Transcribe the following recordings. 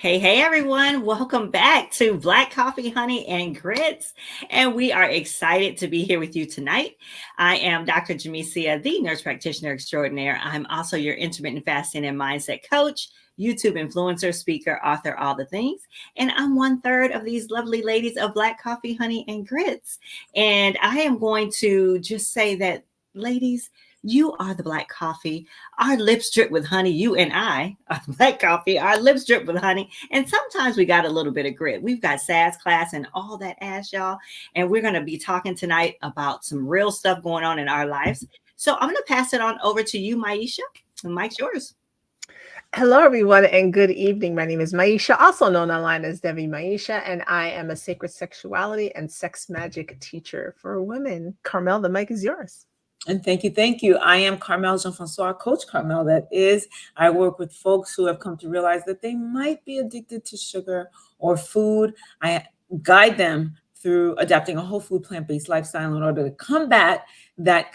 Hey, everyone. Welcome back to Black Coffee, Honey, and Grits. And we are excited to be here with you tonight. I am Dr. Jamesia, the nurse practitioner extraordinaire. I'm also your intermittent fasting and mindset coach, YouTube influencer, speaker, author, all the things. And I'm one third of these lovely ladies of Black Coffee, Honey, and Grits. And I am going to just say that, ladies, you are the black coffee. Our lips drip with honey. You and I are the black coffee. Our lips drip with honey. And sometimes we got a little bit of grit. We've got SAS class and all that ass, y'all. And we're going to be talking tonight about some real stuff going on in our lives. So I'm going to pass it on over to you, Maisha. The mic's yours. Hello, everyone, and good evening. My name is Maisha, also known online as Devi Maisha, and I am a sacred sexuality and sex magic teacher for women. Carmel, the mic is yours. And thank you, thank you. I am Carmel Jean-Francois, Coach Carmel. I work with folks who have come to realize that they might be addicted to sugar or food. I guide them through adapting a whole food plant-based lifestyle in order to combat that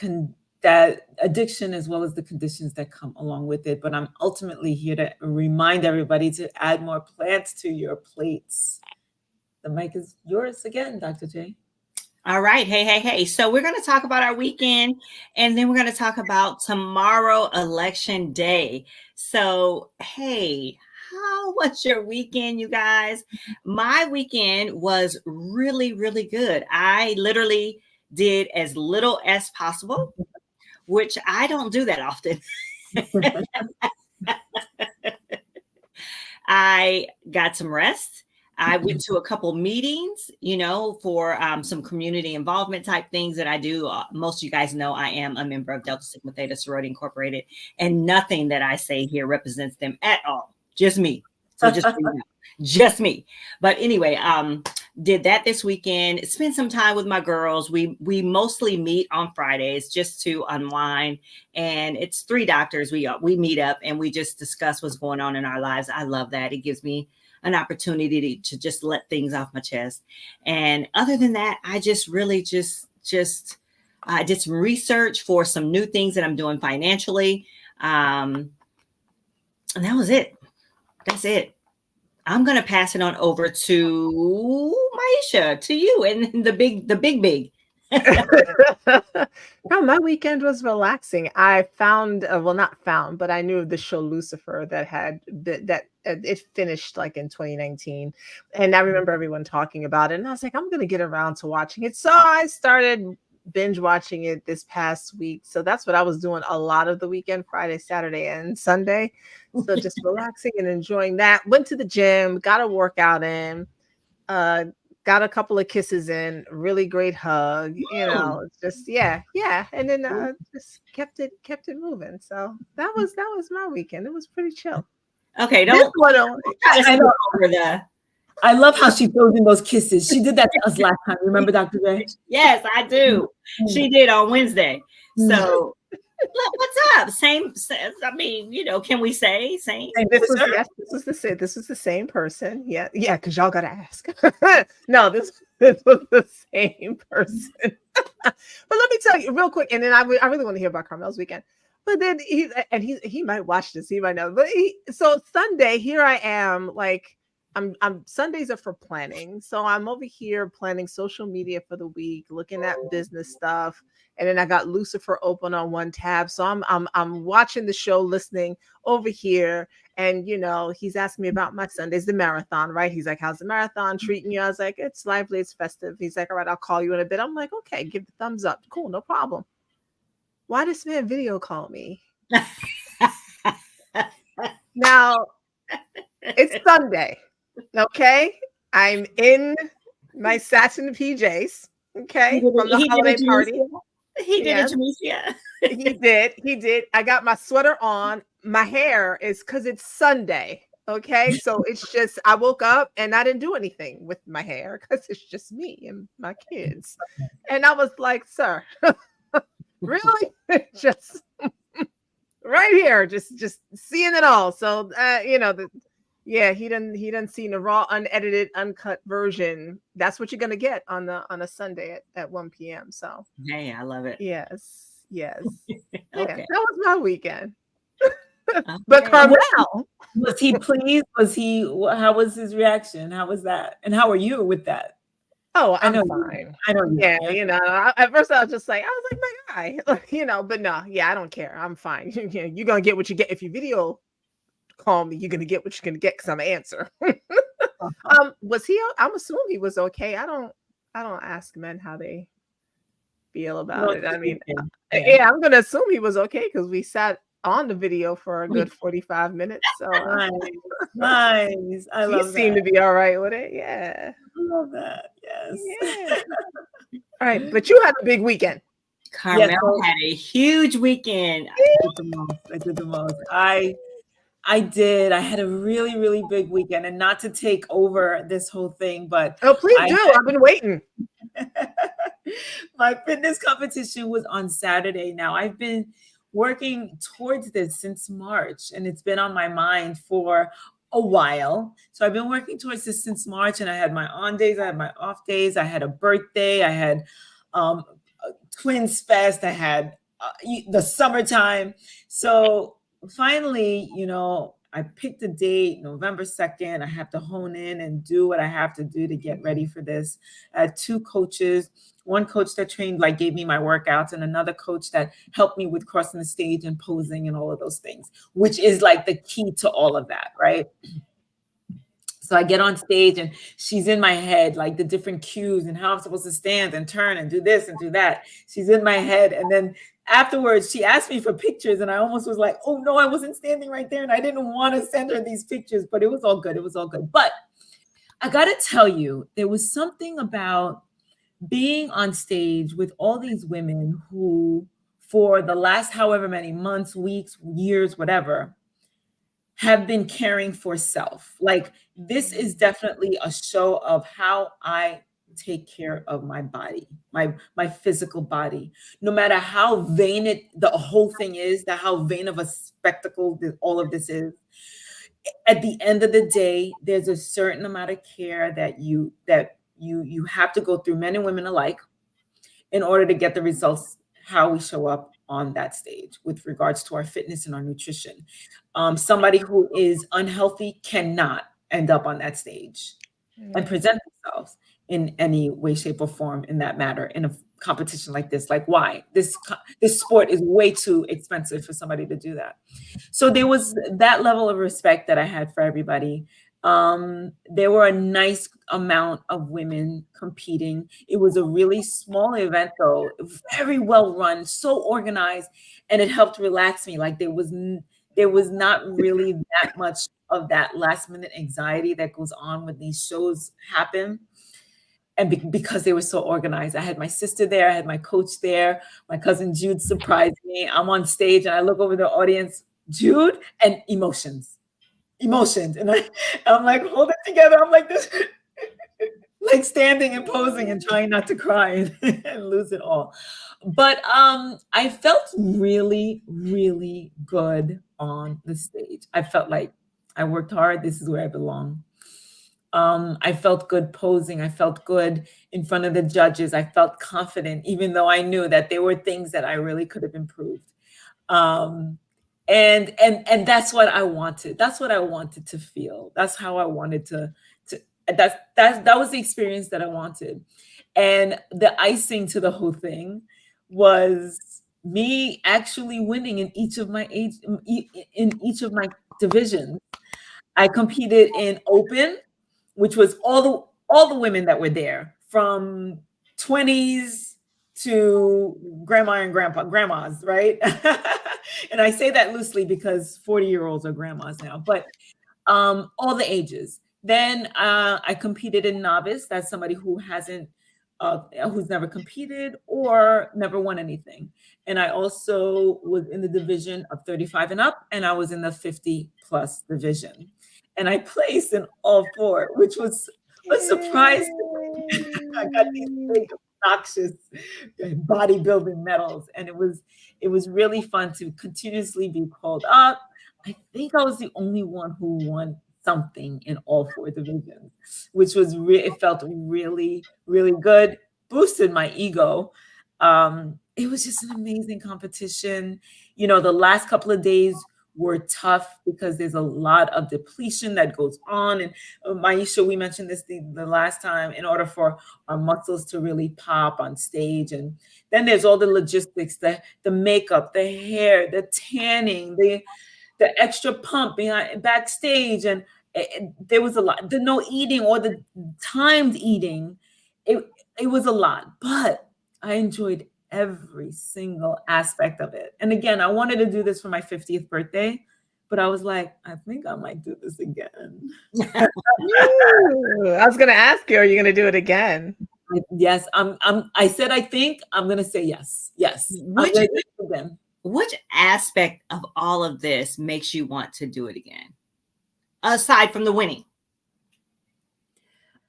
addiction as well as the conditions that come along with it. But I'm ultimately here to remind everybody to add more plants to your plates. The mic is yours again, Dr. J. All right. Hey. So we're going to talk about our weekend, and then we're going to talk about tomorrow, election day. So, hey, how was your weekend, you guys? My weekend was really, really good. I literally did as little as possible, which I don't do that often. I got some rest. I went to a couple meetings, for some community involvement type things that I do. Most of you guys know I am a member of Delta Sigma Theta Sorority Incorporated, and nothing that I say here represents them at all. Just me. So just me. But anyway, did that this weekend. Spent some time with my girls. We mostly meet on Fridays just to unwind, and it's 3 doctors. We meet up and we just discuss what's going on in our lives. I love that. It gives me an opportunity to just let things off my chest. And other than that, I just really I did some research for some new things that I'm doing financially. And that was it. That's it. I'm going to pass it on over to Maisha, to you, and the big. No, my weekend was relaxing. I found, not found, but I knew of the show Lucifer that it finished like in 2019, and I remember everyone talking about it, and I was like, I'm going to get around to watching it. So I started binge watching it this past week. So that's what I was doing a lot of the weekend, Friday, Saturday, and Sunday. So just relaxing and enjoying that. Went to the gym, got a workout in, got a couple of kisses in, really great hug, just yeah. And then just kept it moving. So that was my weekend. It was pretty chill. Okay, I love how she throws in those kisses. She did that to us last time. Remember, Dr. J? Yes, I do. She did on Wednesday. So what's up? Same. I mean, can we say same? This was the same person. Yeah, because y'all gotta ask. No, this was the same person. But let me tell you real quick, and then I really want to hear about Carmel's weekend. But then he might watch this, he might know. But so Sunday, here I am, like I'm Sundays are for planning. So I'm over here planning social media for the week, looking at business stuff. And then I got Lucifer open on one tab. So I'm watching the show, listening over here. And he's asking me about my Sundays, the marathon, right? He's like, how's the marathon treating you? I was like, it's lively, it's festive. He's like, all right, I'll call you in a bit. I'm like, okay, give the thumbs up. Cool, no problem. Why does man video call me? Now, it's Sunday, okay? I'm in my satin PJs, okay, from the holiday party. He did it, Jamesia. He did. I got my sweater on. My hair is because it's Sunday, okay? So it's just, I woke up and I didn't do anything with my hair because it's just me and my kids. And I was like, sir, really? Just right here, just seeing it all. So he didn't see the raw, unedited, uncut version. That's what you're gonna get on a Sunday at 1 p.m. So hey, I love it. Yes. Okay. Yeah, that was my weekend. But Okay. Carmel, Was he pleased? How was his reaction? How was that? And how are you with that? oh, I I'm know fine. I know Yeah, yeah. you know, at first I was just like, I was like, my guy, you know, but no, yeah, I don't care. I'm fine. You're gonna get what you get. If you video call me, you're gonna get what you're gonna get because I'm an answer. Was he? I'm assuming he was okay. I don't ask men how they feel No, about it. I mean, yeah. yeah, I'm gonna assume he was okay because we sat on the video for a good 45 minutes. So Nice, nice. I he love seemed that. to be all right with it. Yeah. I love that. Yeah. Yes. All right. But you had a big weekend. Yes, Carmel so had a huge weekend. I did the most. I did the most. I did. I had a really, really big weekend, and not to take over this whole thing, but Oh, please I do. I've been waiting. my fitness competition was on Saturday. Now, I've been working towards this since March, and it's been on my mind for a while. So I've been working towards this since March, and I had my on days, I had my off days, I had a birthday, I had um, a Twins Fest, I had the summertime. So finally, I picked a date, November 2nd. I have to hone in and do what I have to do to get ready for this. I had two coaches, one coach that trained, like gave me my workouts, and another coach that helped me with crossing the stage and posing and all of those things, which is like the key to all of that, right? So I get on stage and she's in my head, like the different cues and how I'm supposed to stand and turn and do this and do that. She's in my head. And then afterwards, she asked me for pictures, and I almost was like, oh no, I wasn't standing right there. And I didn't want to send her these pictures, but it was all good. It was all good. But I got to tell you, there was something about being on stage with all these women who, for the last however many months, weeks, years, whatever, have been caring for self. Like, this is definitely a show of how I take care of my body, my physical body. No matter how vain the whole thing is, that how vain of a spectacle that all of this is, at the end of the day, there's a certain amount of care that you have to go through, men and women alike, in order to get the results how we show up on that stage with regards to our fitness and our nutrition. Somebody who is unhealthy cannot end up on that stage and present themselves in any way, shape, or form in that matter in a competition like this. Like, why? This sport is way too expensive for somebody to do that. So there was that level of respect that I had for everybody. There were a nice amount of women competing. It was a really small event, though, very well run, so organized, and it helped relax me. Like, there was not really that much of that last minute anxiety that goes on when these shows happen. And because they were so organized, I had my sister there, I had my coach there, my cousin Jude surprised me. I'm on stage and I look over the audience, Jude, and emotions. And I'm like, hold it together. I'm like this, like standing and posing and trying not to cry and lose it all. But I felt really, really good on the stage. I felt like I worked hard. This is where I belong. I felt good posing. I felt good in front of the judges. I felt confident, even though I knew that there were things that I really could have improved. And that's what I wanted. That's what I wanted to feel. That's how I wanted to that was the experience that I wanted. And the icing to the whole thing was me actually winning in each of my divisions. I competed in open, which was all the women that were there, from 20s to grandma and grandmas, right? And I say that loosely because 40-year-olds are grandmas now, but all the ages. Then I competed in novice. That's somebody who who's never competed or never won anything. And I also was in the division of 35 and up, and I was in the 50 plus division. And I placed in all four, which was a surprise. I got these big, obnoxious bodybuilding medals, and it was really fun to continuously be called up. I think I was the only one who won something in all four divisions, which was it felt really, really good. Boosted my ego. It was just an amazing competition. The last couple of days were tough because there's a lot of depletion that goes on. And Maisha, we mentioned this the last time, in order for our muscles to really pop on stage. And then there's all the logistics, the makeup, the hair, the tanning, the extra pump backstage. And there was a lot, the no eating or the timed eating. It was a lot, but I enjoyed every single aspect of it. And again, I wanted to do this for my 50th birthday, but I was like, I think I might do this again. I was going to ask you, are you going to do it again? Yes, I said I think. I'm going to say yes. Yes. Which aspect of all of this makes you want to do it again, aside from the winning?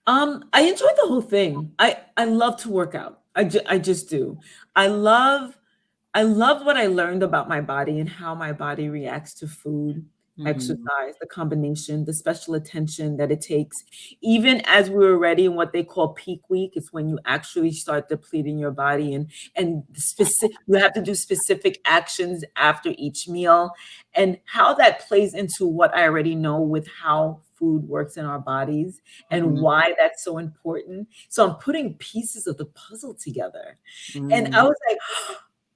I enjoyed the whole thing. I love to work out. I just do. I love what I learned about my body and how my body reacts to food, exercise, the combination, the special attention that it takes. Even as we were ready in what they call peak week, it's when you actually start depleting your body, and specific, you have to do specific actions after each meal, and how that plays into what I already know with how food works in our bodies and why that's so important. So I'm putting pieces of the puzzle together. And I was like,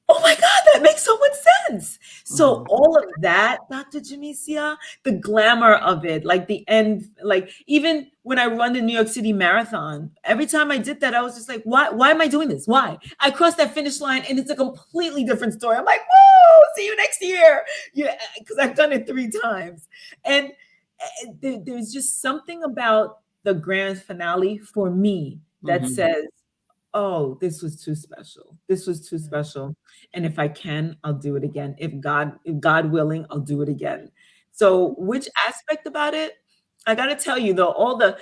oh my God, that makes so much sense. So all of that, Dr. Jamesia, the glamour of it, like the end, like even when I run the New York City Marathon, every time I did that, I was just like, why am I doing this? Why? I crossed that finish line and it's a completely different story. I'm like, whoa, see you next year. Yeah, because I've done it 3 times. And there's just something about the grand finale for me that says, oh, this was too special. This was too special. And if I can, I'll do it again. If God willing, I'll do it again. So which aspect about it? I got to tell you though, all the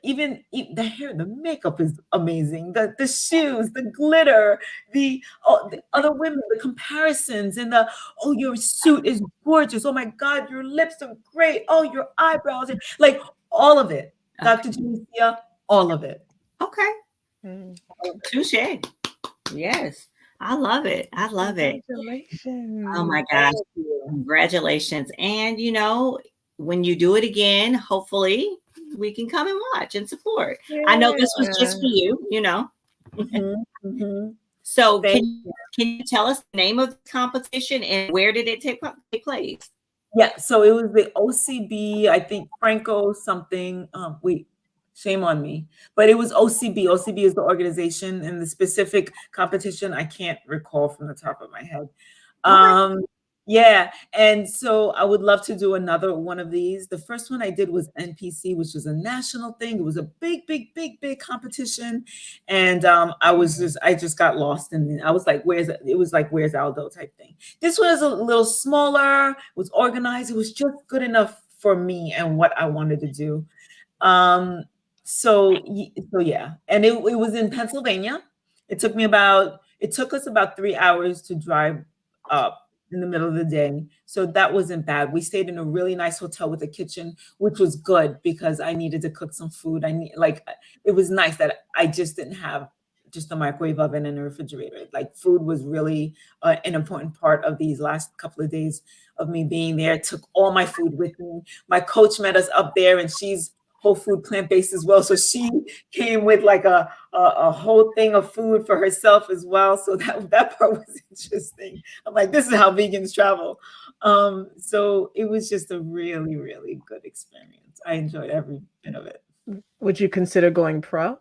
even the hair, the makeup is amazing. The shoes, the glitter, the other women, the comparisons, and oh, your suit is gorgeous. Oh my God, your lips are great. Oh, your eyebrows, like all of it. Dr. Jamesia, all of it. Okay. Touche. Yes. I love it. I love it. Congratulations. Oh my gosh. Congratulations. And when you do it again, hopefully we can come and watch and support. Yeah. I know this was just for you, So can you tell us the name of the competition and where did it take place? Yeah, so it was the OCB, I think Franco something. Shame on me, but it was OCB. OCB is the organization, and the specific competition I can't recall from the top of my head. Okay. Yeah, and so I would love to do another one of these. The first one I did was NPC, which was a national thing. It was a big competition, and I just got lost, and I was like, where's Aldo type thing. This one is a little smaller, was organized. It was just good enough for me and what I wanted to do. So yeah, and it was in Pennsylvania. It took us about 3 hours to drive up in the middle of the day. So that wasn't bad. We stayed in a really nice hotel with a kitchen, which was good because I needed to cook some food. It was nice that I just didn't have just a microwave oven and a refrigerator. Like food was really an important part of these last couple of days of me being there. Took all my food with me. My coach met us up there, and she's whole food plant-based as well. So she came with like a whole thing of food for herself as well. So that part was interesting. I'm like, this is how vegans travel. So it was just a really, really good experience. I enjoyed every bit of it. Would you consider going pro?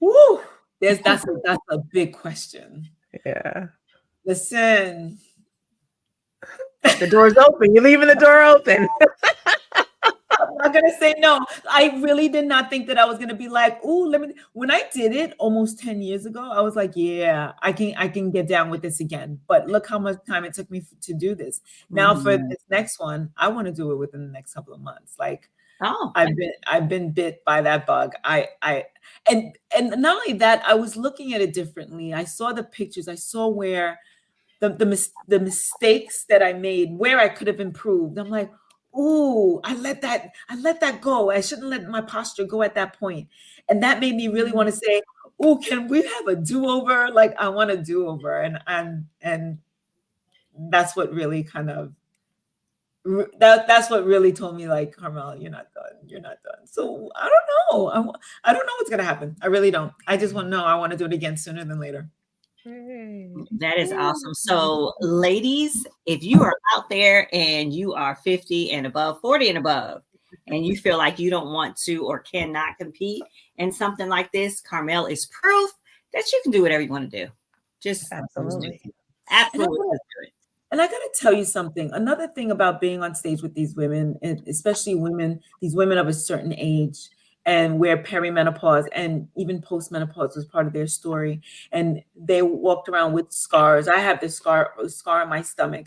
Woo! That's a big question. Yeah. Listen. The door's open. You're leaving the door open. I'm not gonna say no. I really did not think that I was gonna be like, oh, when I did it almost 10 years ago, I was like, yeah, I can get down with this again. But look how much time it took me to do this. Now for this next one, I want to do it within the next couple of months. Like, I've been bit by that bug. And not only that, I was looking at it differently. I saw the pictures. I saw where the mistakes that I made, where I could have improved. I'm like, ooh, I let that go. I shouldn't let my posture go at that point. And that made me really want to say, ooh, can we have a do-over? Like, I want a do-over. And that's what really kind of that's what really told me, like, Carmel, you're not done. You're not done. So I don't know. I don't know what's gonna happen. I really don't. I just want to know. I want to do it again sooner than later. That is awesome. So, ladies, if you are out there and you are 50 and above, 40 and above, and you feel like you don't want to or cannot compete in something like this, Carmel is proof that you can do whatever you want to do. Just Absolutely. absolutely do it. And I got to tell you something. Another thing about being on stage with these women, and especially women, these women of a certain age, and where perimenopause and even postmenopause was part of their story, and they walked around with scars. I have this scar on my stomach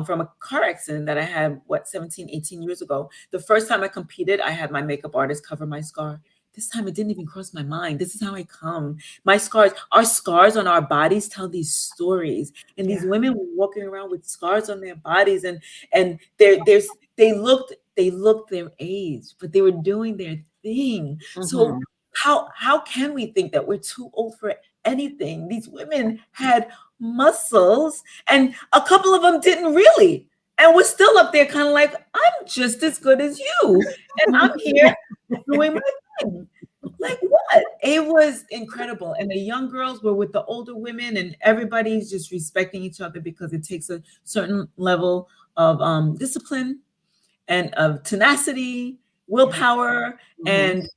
from a car accident that I had 17, 18 years ago. The first time I competed, I had my makeup artist cover my scar. This time it didn't even cross my mind. This is how I come. My scars, our scars on our bodies tell these stories. And these women were walking around with scars on their bodies, and they looked their age, but they were doing their thing. So how can we think that we're too old for anything? These women had muscles, and a couple of them didn't really. And we're still up there kind of like, I'm just as good as you. And I'm here doing my thing. Like, what? It was incredible. And the young girls were with the older women, and everybody's just respecting each other because it takes a certain level of discipline and of tenacity, willpower, and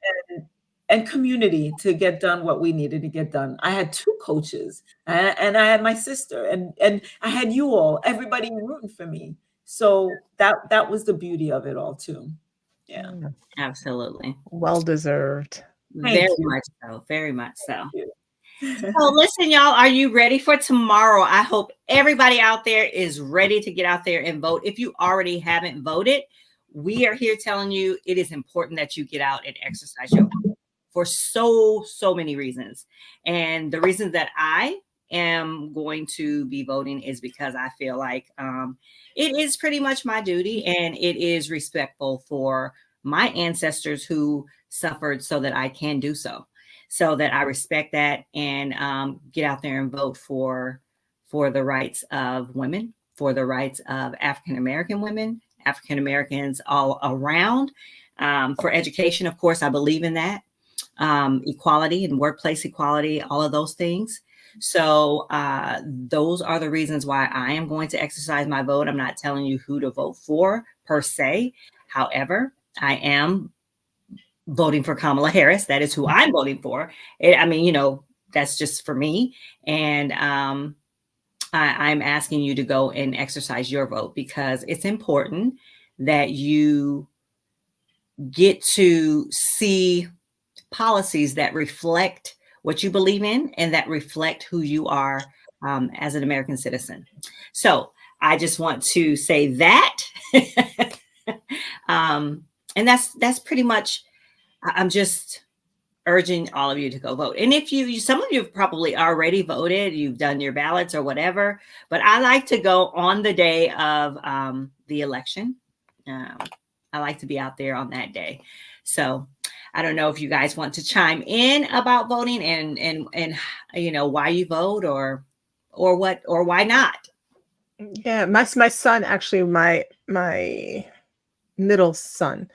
community to get done what we needed to get done. I had 2 coaches, and I had my sister, and I had you all, everybody rooting for me. So that was the beauty of it all too. Yeah, Absolutely. Well deserved. Very much so. Very much so. So listen, y'all, are you ready for tomorrow? I hope everybody out there is ready to get out there and vote. If you already haven't voted, we are here telling you it is important that you get out and exercise your vote for so many reasons. And the reasons that I am going to be voting is because I feel like it is pretty much my duty, and it is respectful for my ancestors who suffered so that I can do so. So that I respect that and get out there and vote for the rights of women, for the rights of African-American women, African-Americans all around, for education. Of course, I believe in that. Equality and workplace equality, all of those things. So those are the reasons why I am going to exercise my vote. I'm not telling you who to vote for per se. However, I am voting for Kamala Harris. That is who I'm voting for. I mean, that's just for me. And I'm asking you to go and exercise your vote because it's important that you get to see policies that reflect what you believe in and that reflect who you are as an American citizen. So I just want to say that. And that's pretty much, I'm just urging all of you to go vote. And if some of you have probably already voted, you've done your ballots or whatever, but I like to go on the day of the election. I like to be out there on that day. So I don't know if you guys want to chime in about voting and why you vote or what, or why not. Yeah, my son, actually, my middle son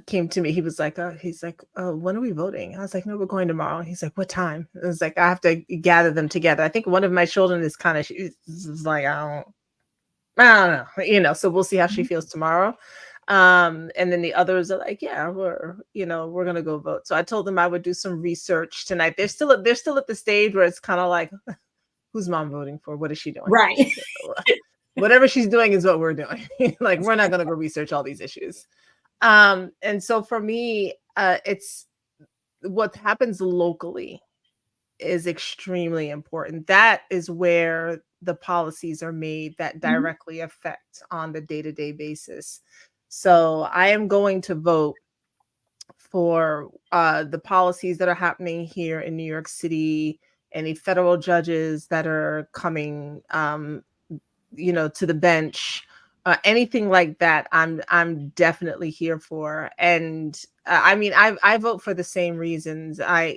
came to me. He was like, when are we voting? I was like, no, we're going tomorrow. He's like, what time? I was like, I have to gather them together. I think one of my children is kind of like, I don't know, so we'll see how she feels tomorrow. And then the others are like, yeah, we're going to go vote. So I told them I would do some research tonight. They're still at the stage where it's kind of like, who's mom voting for? What is she doing? Right. Whatever she's doing is what we're doing. Like, we're not going to go research all these issues. And so for me, it's what happens locally is extremely important. That is where the policies are made that directly affect on the day-to-day basis. So I am going to vote for the policies that are happening here in New York City, any federal judges that are coming, to the bench, anything like that. I'm definitely here for. And I mean, I vote for the same reasons. I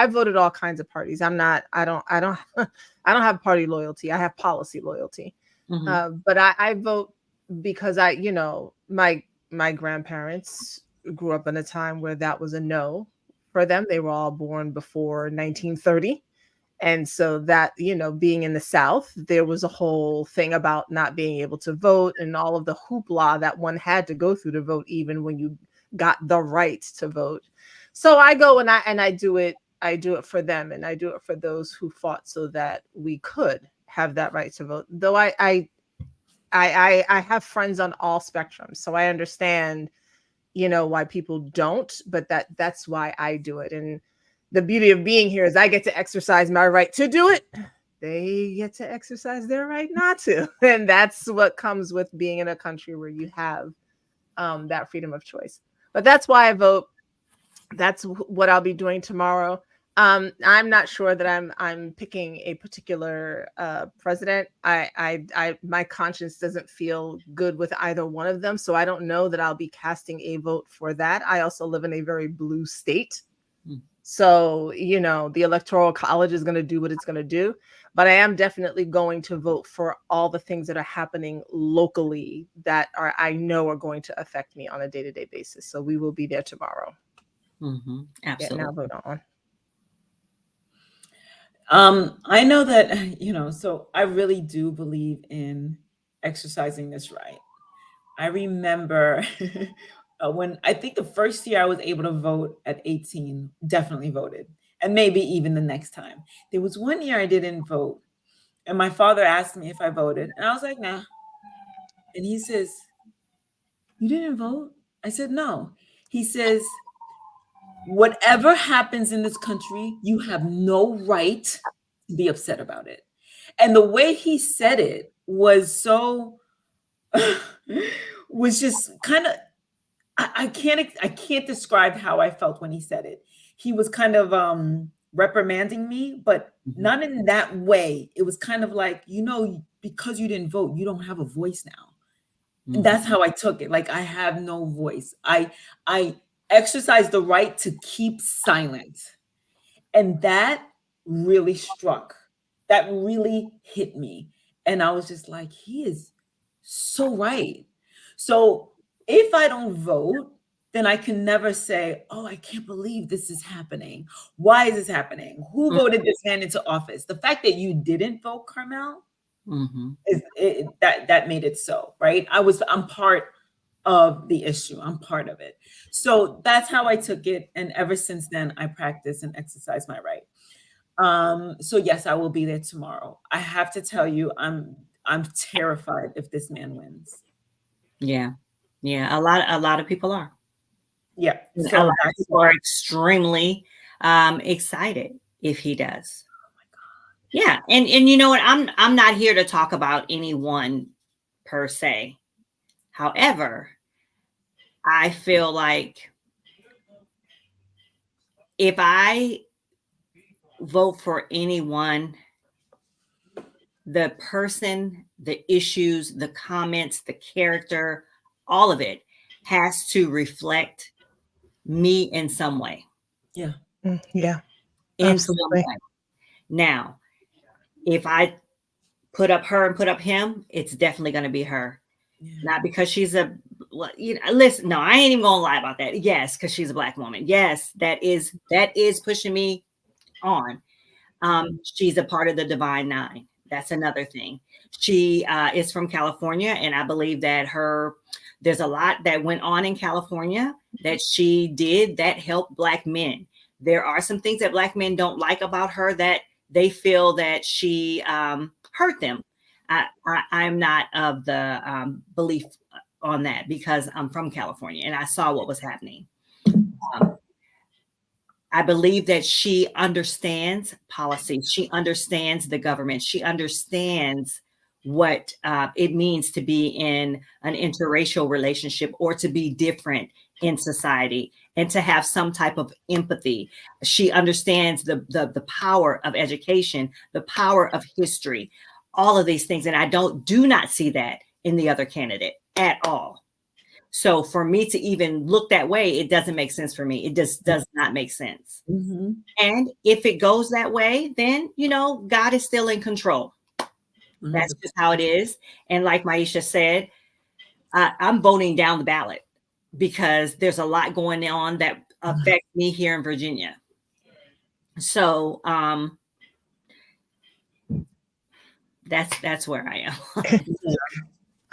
voted all kinds of parties. I don't have party loyalty. I have policy loyalty. But I vote because my grandparents grew up in a time where that was a no for them. They were all born before 1930. And so that, being in the South, there was a whole thing about not being able to vote and all of the hoopla that one had to go through to vote, even when you got the right to vote. So I go and I do it. I do it for them, and I do it for those who fought so that we could have that right to vote. Though I have friends on all spectrums, so I understand, why people don't, but that's why I do it. And the beauty of being here is I get to exercise my right to do it. They get to exercise their right not to. And that's what comes with being in a country where you have that freedom of choice. But that's why I vote. That's what I'll be doing tomorrow. I'm not sure that I'm picking a particular president. My conscience doesn't feel good with either one of them, so I don't know that I'll be casting a vote for that. I also live in a very blue state. So, the Electoral College is going to do what it's going to do. But I am definitely going to vote for all the things that are happening locally that I know are going to affect me on a day-to-day basis. So we will be there tomorrow. Absolutely. Now vote on. I know that, so I really do believe in exercising this right. I remember when I think the first year I was able to vote at 18, definitely voted. And maybe even the next time. There was one year I didn't vote. And my father asked me if I voted. And I was like, nah. And he says, you didn't vote? I said, no. He says, whatever happens in this country, you have no right to be upset about it. And the way he said it was so, was just kind of, I can't describe how I felt when he said it. He was kind of reprimanding me, but not in that way. It was kind of like, because you didn't vote, you don't have a voice now. And that's how I took it. Like, I have no voice. I exercise the right to keep silent. And that really struck. That really hit me. And I was just like, he is so right. So if I don't vote, then I can never say, oh, I can't believe this is happening. Why is this happening? Who voted this man into office? The fact that you didn't vote, Carmel, that made it so, right? I'm part of the issue. I'm part of it. So that's how I took it. And ever since then, I practice and exercise my right. So yes, I will be there tomorrow. I have to tell you, I'm terrified if this man wins. Yeah. A lot of people are. Yeah. So a lot of people are extremely excited if he does. Oh my God. Yeah. And you know what? I'm not here to talk about anyone per se. However, I feel like if I vote for anyone, the person, the issues, the comments, the character, all of it has to reflect me in some way. Yeah. In some way. Now, if I put up her and put up him, it's definitely going to be her. Yeah. Not because she's listen, no, I ain't even gonna lie about that. Yes, because she's a Black woman. Yes, that is pushing me on. She's a part of the Divine Nine. That's another thing. She is from California, and I believe that there's a lot that went on in California that she did that helped Black men. There are some things that Black men don't like about her that they feel that she hurt them. I'm not of the belief on that because I'm from California and I saw what was happening. I believe that she understands policy. She understands the government. She understands what it means to be in an interracial relationship or to be different in society and to have some type of empathy. She understands the power of education, the power of history, all of these things. And I do not see that in the other candidate at all. So for me to even look that way, it doesn't make sense for me. It just does not make sense. And if it goes that way, then, God is still in control. That's just how it is. And like Maisha said, I'm voting down the ballot because there's a lot going on that affects me here in Virginia. So that's where I am.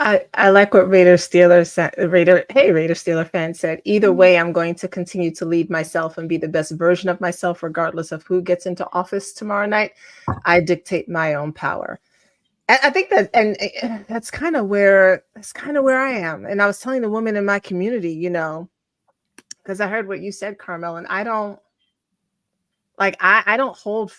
I like what Raider Steeler fan said. Either way, I'm going to continue to lead myself and be the best version of myself, regardless of who gets into office tomorrow night. I dictate my own power. And I think that, and that's kind of where I am. And I was telling the woman in my community, you know, because I heard what you said, Carmel, and I don't hold.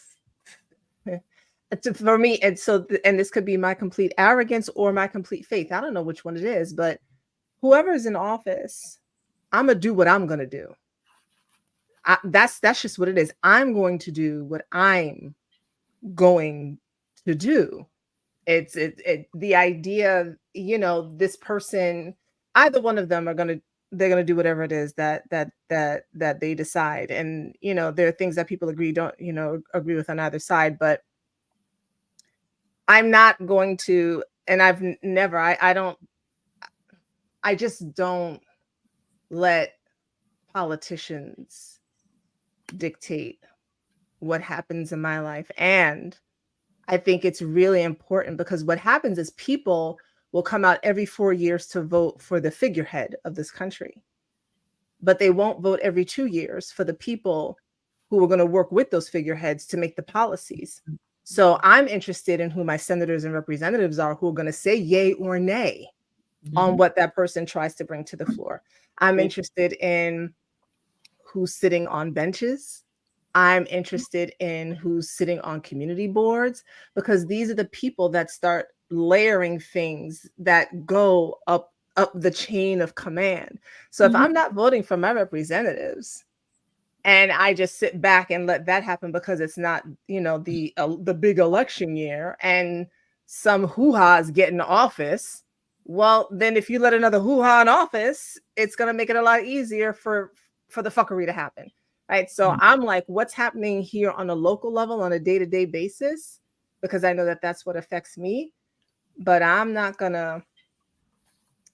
For me, and so, and this could be my complete arrogance or my complete faith. I don't know which one it is, but whoever's in office, I'm gonna do what I'm gonna do. That's just what it is. I'm going to do what I'm going to do. It's the idea, you know, this person, either one of them they're gonna do whatever it is that they decide, and you know, there are things that people agree with on either side, but I'm not going to, and I've never, I just don't let politicians dictate what happens in my life. And I think it's really important because what happens is people will come out every 4 years to vote for the figurehead of this country, but they won't vote every 2 years for the people who are going to work with those figureheads to make the policies. So I'm interested in who my senators and representatives are, who are going to say yay or nay on what that person tries to bring to the floor. I'm interested in who's sitting on benches. I'm interested in who's sitting on community boards, because these are the people that start layering things that go up the chain of command. So if I'm not voting for my representatives, and I just sit back and let that happen because it's not, you know, the big election year and some hoo-has get in office, well, then if you let another hoo-ha in office, it's going to make it a lot easier for the fuckery to happen, right? So I'm like, what's happening here on a local level on a day-to-day basis? Because I know that that's what affects me, but I'm not going to.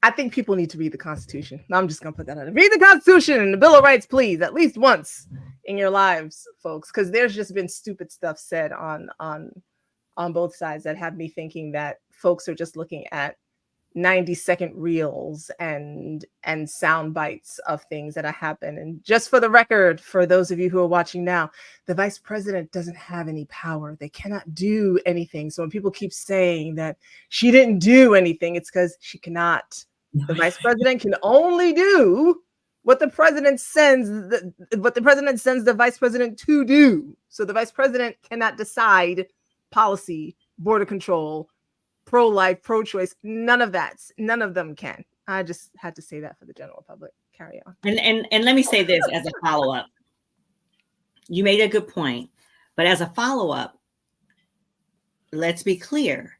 I think people need to read the Constitution. I'm just going to put that out. Read the Constitution and the Bill of Rights, please, at least once in your lives, folks, because there's just been stupid stuff said on both sides that have me thinking that folks are just looking at 90-second reels and sound bites of things that have happened. And just for the record, for those of you who are watching now, the vice president doesn't have any power. They cannot do anything. So when people keep saying that she didn't do anything, it's because she cannot. The vice president can only do what the president sends the vice president to do. So the vice president cannot decide policy, border control, pro-life, pro-choice, none of them can. I just had to say that for the general public. Carry on. And let me say this as a follow-up. You made a good point, but as a follow-up, let's be clear.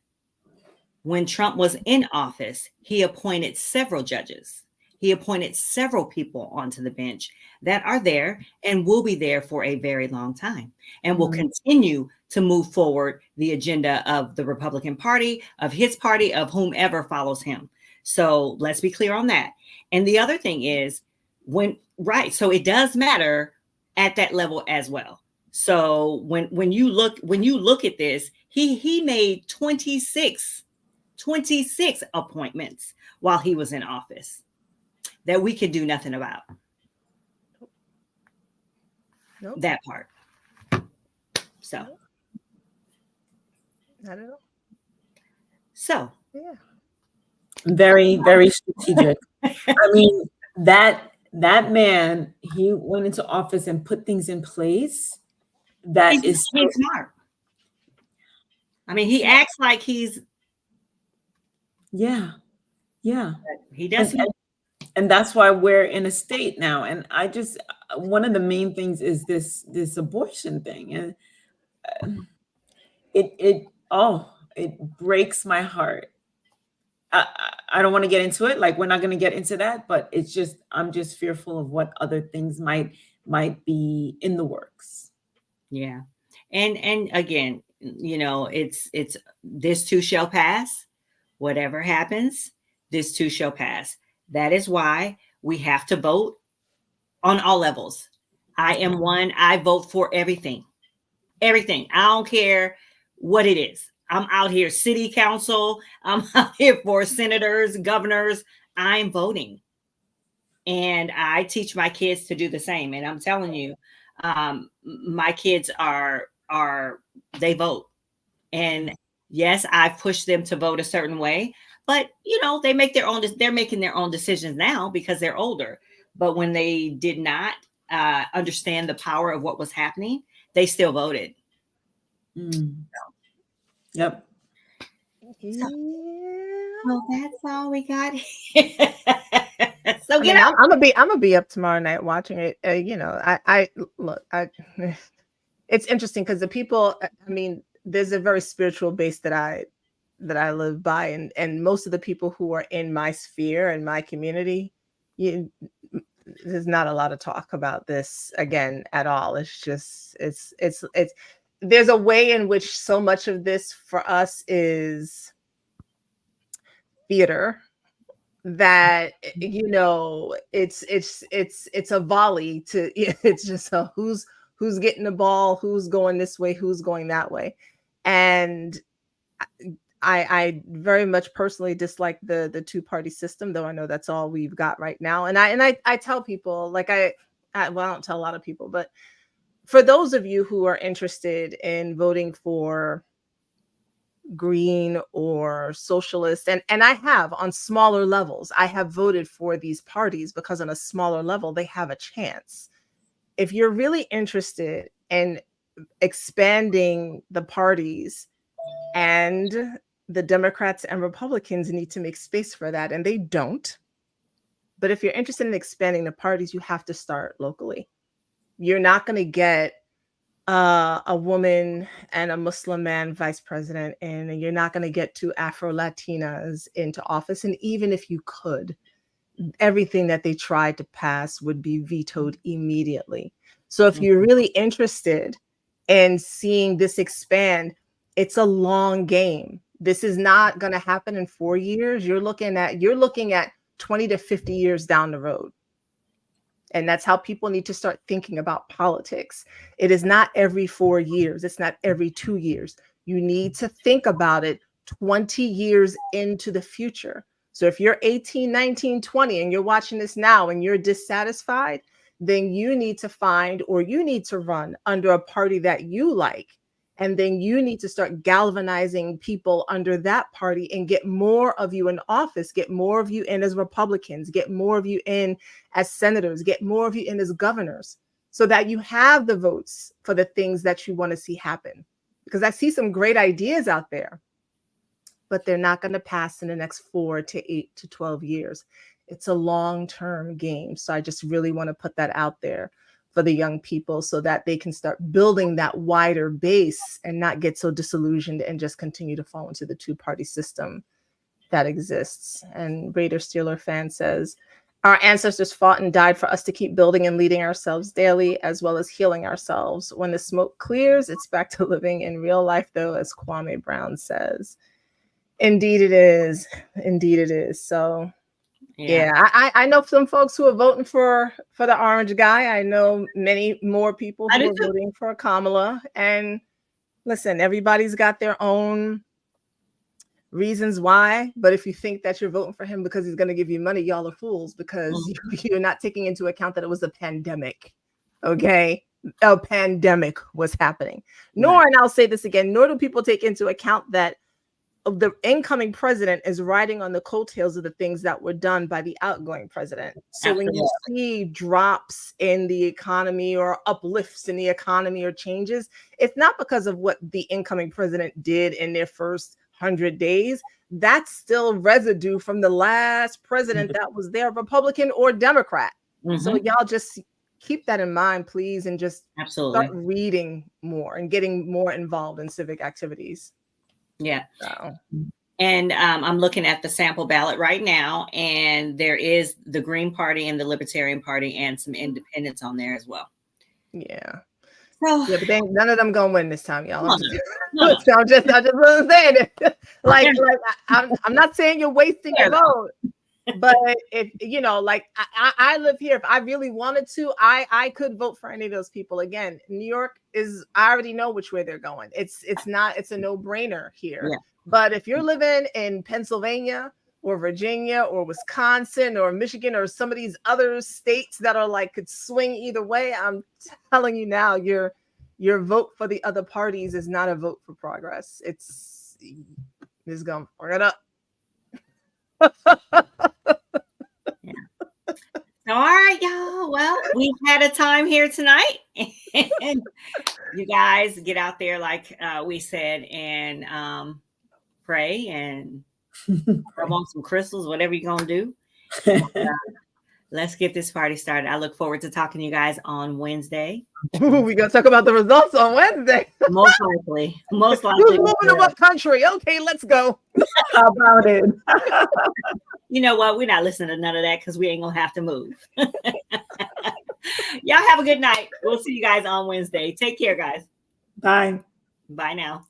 When Trump was in office, he appointed several judges. He appointed several people onto the bench that are there and will be there for a very long time and will continue to move forward the agenda of the Republican Party, of his party, of whomever follows him. So let's be clear on that. And the other thing is so it does matter at that level as well. So when you look at this, he made 26 appointments while he was in office that we could do nothing about. Nope. That part. So. Not at all. So. Yeah. Very, very strategic. I mean, that man, he went into office and put things in place that he's smart. I mean, he acts like he's. Yeah. He doesn't. And that's why we're in a state now. And I just, one of the main things is this abortion thing. And it breaks my heart. I don't want to get into it. Like, we're not going to get into that, but it's just, I'm just fearful of what other things might be in the works. Yeah. And again, it's this too shall pass. Whatever happens, this too shall pass. That is why we have to vote on all levels. I am one. I vote for everything. Everything. I don't care what it is. I'm out here, city council. I'm out here for senators, governors. I'm voting. And I teach my kids to do the same. And I'm telling you, my kids they vote. And yes, I've pushed them to vote a certain way, but they're making their own decisions now because they're older. But when they did not understand the power of what was happening, they still voted. Yep. Well, that's all we got. So I'm gonna be up tomorrow night watching it. It's interesting because the people, there's a very spiritual base that I live by, and most of the people who are in my sphere and my community, there's not a lot of talk about this again at all. It's just there's a way in which so much of this for us is theater that it's a volley to it's just who's getting the ball, who's going this way, who's going that way. And I very much personally dislike the two-party system, though I know that's all we've got right now. And I tell people, like I don't tell a lot of people, but for those of you who are interested in voting for green or socialist, and I have on smaller levels, I have voted for these parties because on a smaller level, they have a chance. If you're really interested in expanding the parties, and the Democrats and Republicans need to make space for that, and they don't. But if you're interested in expanding the parties, you have to start locally. You're not going to get a woman and a Muslim man vice president, and you're not going to get two Afro-Latinas into office. And even if you could, everything that they tried to pass would be vetoed immediately. So if you're really interested in seeing this expand, it's a long game. This is not going to happen in 4 years. You're looking at 20 to 50 years down the road. And that's how people need to start thinking about politics. It is not every 4 years. It's not every 2 years. You need to think about it 20 years into the future. So if you're 18, 19, 20, and you're watching this now and you're dissatisfied, then you need to find, or you need to run under a party that you like. And then you need to start galvanizing people under that party and get more of you in office, get more of you in as Republicans, get more of you in as senators, get more of you in as governors, so that you have the votes for the things that you want to see happen. Because I see some great ideas out there, but they're not going to pass in the next 4 to 8 to 12 years. It's a long-term game. So I just really want to put that out there for the young people so that they can start building that wider base and not get so disillusioned and just continue to fall into the two-party system that exists. And Raider Steeler fan says, our ancestors fought and died for us to keep building and leading ourselves daily, as well as healing ourselves. When the smoke clears, it's back to living in real life, though, as Kwame Brown says. Indeed it is. Indeed it is. So yeah, I know some folks who are voting for the orange guy. I know many more people who are voting for Kamala. And listen, everybody's got their own reasons why. But if you think that you're voting for him because he's going to give you money, y'all are fools, because you're not taking into account that it was a pandemic. Okay. A pandemic was happening. Nor, and I'll say this again, nor do people take into account that the incoming president is riding on the coattails of the things that were done by the outgoing president. So when you see drops in the economy or uplifts in the economy or changes, it's not because of what the incoming president did in their first 100 days. That's still residue from the last president that was there, Republican or Democrat. So y'all just keep that in mind, please, and just start reading more and getting more involved in civic activities. Yeah. And I'm looking at the sample ballot right now, and there is the Green Party and the Libertarian Party and some independents on there as well. Yeah. So, Yeah, but none of them gonna win this time, y'all. no, I'm just, no, no. I'm just saying it. like I'm not saying you're wasting your vote, but if you know, like I live here. If I really wanted to, I could vote for any of those people. Again, New York is, I already know which way they're going. It's a no-brainer here. Yeah. But if you're living in Pennsylvania or Virginia or Wisconsin or Michigan or some of these other states that are like could swing either way, I'm telling you now, your vote for the other parties is not a vote for progress. It's gonna fuck it up. Yeah. All right, y'all. Well, we've had a time here tonight. And you guys get out there, like we said, and pray and rub on some crystals, whatever you're going to do. Let's get this party started. I look forward to talking to you guys on Wednesday. We're gonna talk about the results on Wednesday. Most likely. Who's moving to what country? Okay, let's go. How about it? You know what? We're not listening to none of that because we ain't gonna have to move. Y'all have a good night. We'll see you guys on Wednesday. Take care, guys. Bye. Bye now.